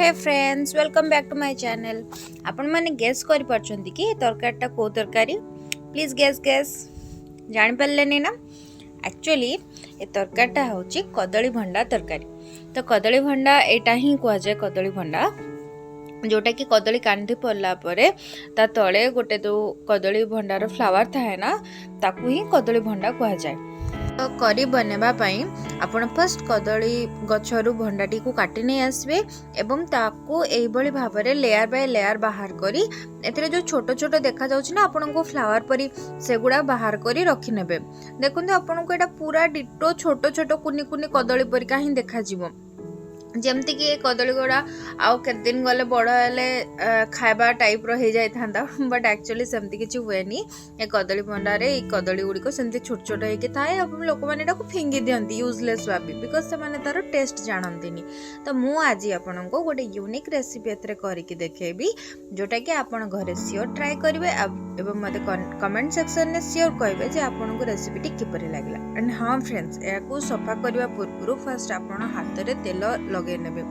Hey friends welcome back to my channel. आपण माने guess कर परछंती कि तरकारीटा को तरकारी प्लीज गेस जान पारलेनी ना। एक्चुअली ये तरकारीटा होची कदली भंडा तरकारी। तो कदली भंडा एटा ही कुआ जाय कदली भंडा जोटा कि कदली कांदी पड़ला परे ता तले गोटे दो कदली भंडार फ्लावर थाए ना ताकू ही कदली भंडा कुआ जाय। तो करी बनेबा पई आपण फर्स्ट कदली गछरु भंडाटी को काटी नहीं आसबे एवं ताकू एई बळी भाबरे लेयर बाय लेयर बाहर करी एतरे जो छोट छोट देखा जाउछि ना आपण को फ्लावर परी सेगुडा बाहर करी रखि नेबे। देखंतु आपण को एटा पूरा डिटो छोट छोट कुनी कुनी कदली परी का ही देखा जिवो जमती कि कदली गुड़ा आउ के दिन गले बड़ हेले खाइबा टाइप रो हो जाता बट एक्चुअली सेमती किसी हुए ए कदली भंडारे कदली गुड़िक सेमती छोट छोट होके थाए लोक मैंने फिंगी दिखती यूजलेस भाभी बिकज से तार टेस्ट जानती। तो मु आज आपण को गोटे यूनिक रेसिपी एथरे करके देखेबी जोटा कि आपण घरे सियोर ट्राई करेंगे एवं मत कमेंट सेक्शन में सियोर कहे जे आपन को रेसिपी किपरि लागला। एंड हाँ फ्रेंड्स या सफा करने पूर्व फर्स्ट आपण हाथ में तेल लगे नेबे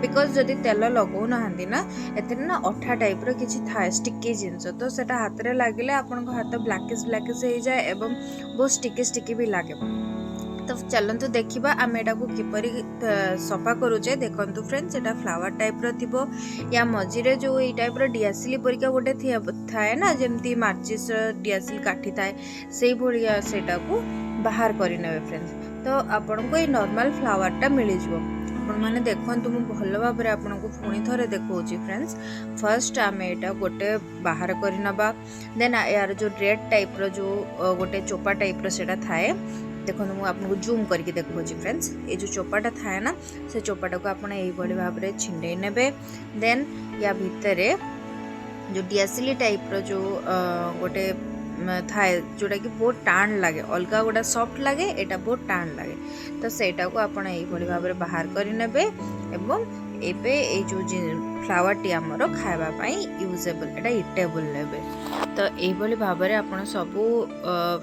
बिकज जदि तेल लगौ नहांती ना एतरे ना अठा टाइप रो किछि थाए स्टिकी जिंस तो सेटा हाथ रे लागिले आपन को हाथ ब्लैकिश हो जाए एवं बहुत स्टिकी भी लागे। तो चलतु देखा आम एटा को किपरि सफा करूचे। देखंतु फ्रेंड्स एटा फ्लावर टाइप रो थिबो या मझिरे जो ई टाइप रो डियासिली परिका गोटे थाए ना जेमती मार्चिस डियासिल काठी थाए सेई भलिया सेटा को बाहर करि नेबे फ्रेंड्स। तो आपन को ई नॉर्मल फ्लावर टा मिलि जिवो आपण माने देखंतु मु भल भाबरे आपन को पुणी थरे देखौची फ्रेंड्स। फर्स्ट आम एटा गोटे बाहर करि नबा देन यार जो रेड टाइप रो जो गोटे चोपा टाइप रो सेटा थाए देखो मुझे आपको जूम करके देखो फ्रेंड्स ये जो चोपाटा थाए ना से चोपाटा को आपने यही भाव में छिंडे नेबे। देन या भितर जो डियासिली टाइप रो जो गोटे थाए जोटा कि बहुत टाण लगे अलगा गोटा सॉफ्ट लगे एटा बहुत टाण लगे तो सेटा को आपन यही भाव में बाहर कर नेबे एवं एबे ए जो फ्लावर टी आमर खाइबा पई यूजेबल एटा इटेबल नेबे। तो यही भाव में आपन सबू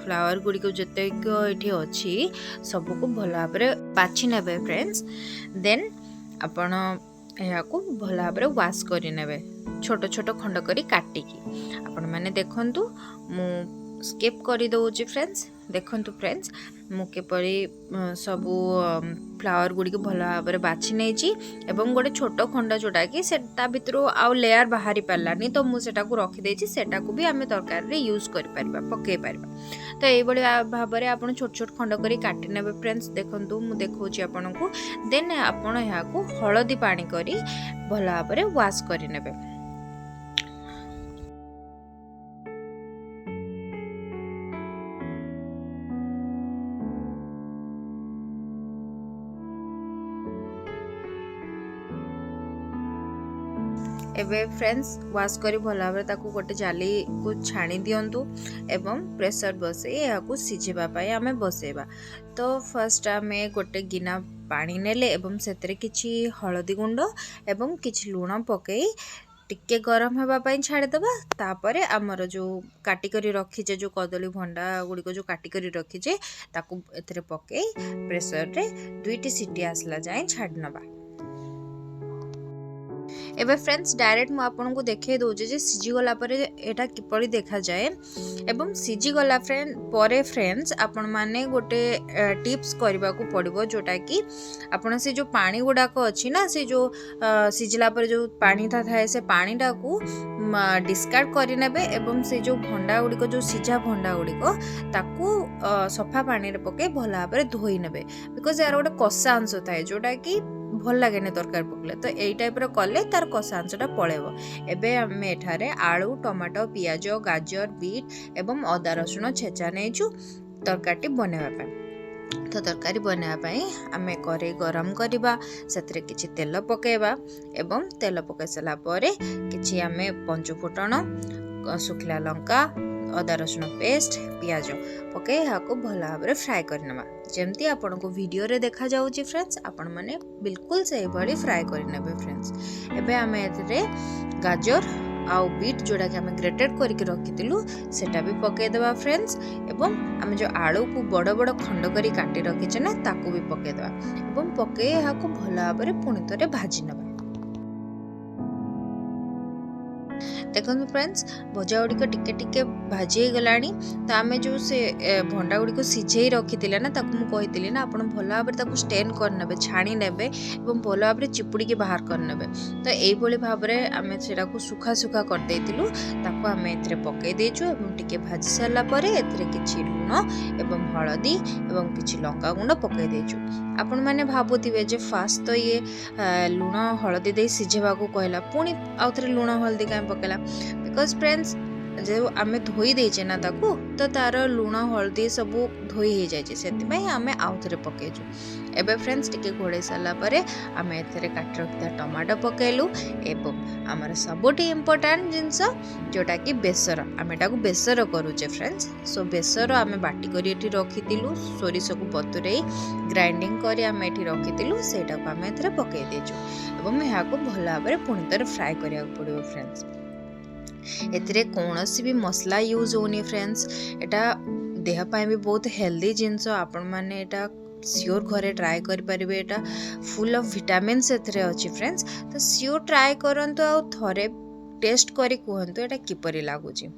फ्लावर गुड़ी को जते ये अच्छी सबू को भल भाव में बाछि नेबे फ्रेंड्स। देन आपन या को भल भाव में वाश कर नेबे छोट छोट खंड करी काटिकी आपण माने देखंतु मु स्किप करी दउची फ्रेंड्स। देखंतु फ्रेंड्स मु केपरी सबू फ्लावर गुड़ी को भल भाव में बाछि नेची एवं गोटे छोट खंड जोटा कि सेटा भितर आउ लेयर बाहरी पारानी तो मुझे रखी देछि सेटा को भी आमे तरकारी रे यूज करि परबा पके परबा। तो एबोली भाव में आपन छोट छोट खंड करी काटि नेबे फ्रेंड्स। देखंतु मु देखौची आपन को देन आपन या को हळदी पानी करी भल भाव में वाश करि नेबे। एबे फ्रेंड्स वाश करी भल भाव ताकू गोटे जाली को छाणी दियंतु एवं प्रेशर बसई या को सिझेबा पई आमे बसेबा। तो फर्स्ट आमे गोटे गिना पानी नेले एवं सेतरे किछि हळदी गुंड एवं किछि लूण पकई टिके गरम होगा पाई छाड़ी दबा। तापरे आमर जो काटी करी रखीचे जो कदली भंडा गुड़िक जो काटी करी रखीचे ताकू एथरे पकई प्रेशर रे 2टी सीटी आसला जाए छाड़ी नबा। एबे फ्रेंड्स डायरेक्ट मु आपन को देखे दोजे जे सिजी गला परे एटा किपरि देखा जाए एवं सिजी गला फ्रेंड्स आपन माने गोटे टिप्स करबा को पड़िबो जोटा कि आपन से जो पानी गुडा को अछि ना से जो सिजला पर जो पानी था थाए से पानी टा को डिस्कार्ड करि नेबे एवं से जो भंडा गुडी को जो सिजा भंडा गुडी को ताकू सफा पानी रे पके भला भाबरे धोई नेबे बिकॉज़ यार गोटे कसा अंश थाए जोटा कि भल लगे तरकारी पकले तो यही टाइप कले तार कषा अंशटा पलैब। एबे आमे एठारे आलू टमाटो पियाज गाजर बीट एवं अदा रसुण छेचा नेचु तरकारी बनैबा। तो तरकारी बनैबा आमे कड़े गरम करबा सेतरे किछि तेल पकेबा एवं तेल पकै सला परे किछि आमे पंचफुटण सुखला लंका अदा रसुण पेस्ट पियाज पके यहाँ को भल भाव में फ्राए करना जमती आपन को वीडियो रे देखा जाउची फ्रेंड्स आपण माने बिल्कुल सही भली फ्राए करनेबे फ्रेंड्स। एबे आमे एतरे गाजर आउ बीट जोड़ा कि आमे ग्रेटेड करके रखितिलु सेटा भी पके देबा फ्रेंड्स एवं आमे जो आलू को बड़ बड़ खंड करी काटी रखिचे ना ताकू भी पके देबा एवं पके यहाँ को भल भाव में पुणी थरे भाजी नबा। देखो फ्रेंड्स भजा गुड़िक टिके टिके भाजी गला तो आम जो से भंडा गुड़िक सीझे रखी ना मुझे ना आप भल भाव में स्टेन करने छाणी ने भल भाव में चिपुड़ी बाहर करने तो यही भाव में आम से सुखा सुखा करदे आम ए पकई देचु टिके भाजी सारापर ए कि लुण एवं हलदी एवं किसी लंका गुंड पकई देचु। आपण मैंने भावुवे जे फास्ट तो ये लुण हलदी दे सीझेबा को कहला पुणी आउ थे लुण हलदी कहीं पकेला बिकज फ्रेंड्स जो आम धोई देचे ना ताकू तो तार लुण हलदी सब धोई हो जाए से आम आउ थे पकईचु। एबे फ्रेंड्स टिके घोड़े सारापर आम ए काट रखा टमाटो पकेलु एवं आमर सबुठ इम्पोर्टाट जिनस जोटा कि बेसर आम एटा बेसर करुचे फ्रेंड्स। सो बेसर आम बाटी कर रखी सोरिष को बतुरे ग्राइंडिंग कर आम ये रखी से आम ए पकई देचु एवं यहाँ भल भाव में पुणी तर फ्राए करा पड़ो फ्रेंड्स। एथिरे कौनसी भी मसला यूज होनी फ्रेंड्स एटा देहपाई भी बहुत हेल्दी जिनस आपण मैंने एटा सियोर घरे ट्राए करें एटा फुल ऑफ विटामिन्स एथिरे अच्छी फ्रेंड्स। तो सियोर ट्राए करंतु आ थरे टेस्ट करी कहंतु एटा किपरि लागुची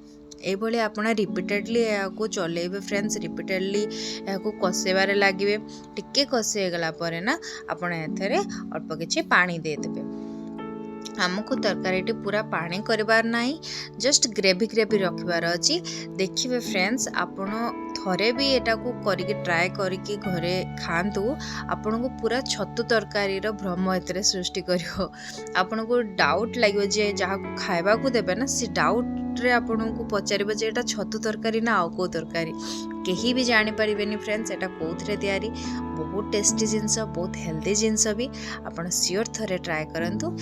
एभली आपण रिपीटेडली या चलेबे फ्रेंड्स रिपीटेडली या कसेबार लगे टिके कसे गला परे ना आपण एथरे अल्प किछि पानी दे देबे। आमको तरकारी पूरा पानी करबार नहीं जस्ट ग्रेवी ग्रेवी रखबार अच्छी। देखिए फ्रेंड्स आपण थरे भी एटा को करके ट्राए करके घरे खातु आपण को पूरा छतु तरकारी भ्रम एतरे सृष्टि करियो। आपण को डाउट लगे जे जहाँ को खाइबा को देबे ना से डाउट रे आपण को पचारिबे जे एटा छतु तरकारी ना आउ को तरकारी केही भी जानी परिबेनी फ्रेंड्स एटा कोथरे तयारी बहुत टेस्टी जिनस बहुत हेल्दी जिनस भी आपण सियोर थरे ट्राए करंतु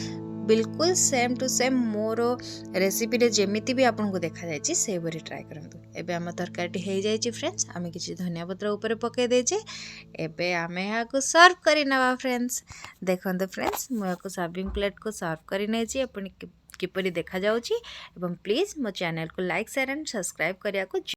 बिल्कुल सेम टू सेम मोर रेसिपी रे जेमिति भी आपन को देखा जाय छी से बरी ट्राई करंतु। एबे हम तरकारी हे जाय छी फ्रेंड्स आमे किछि धनिया पत्र ऊपर पके दे छे एबे आमे या को सर्व करि नवा फ्रेंड्स। देखंतु फ्रेंड्स मो या को सर्विंग प्लेट को सर्व करि नै छी अपन किपरि देखा जाउची एवं प्लीज मो चैनल को लाइक शेयर एंड सब्सक्राइब करिया को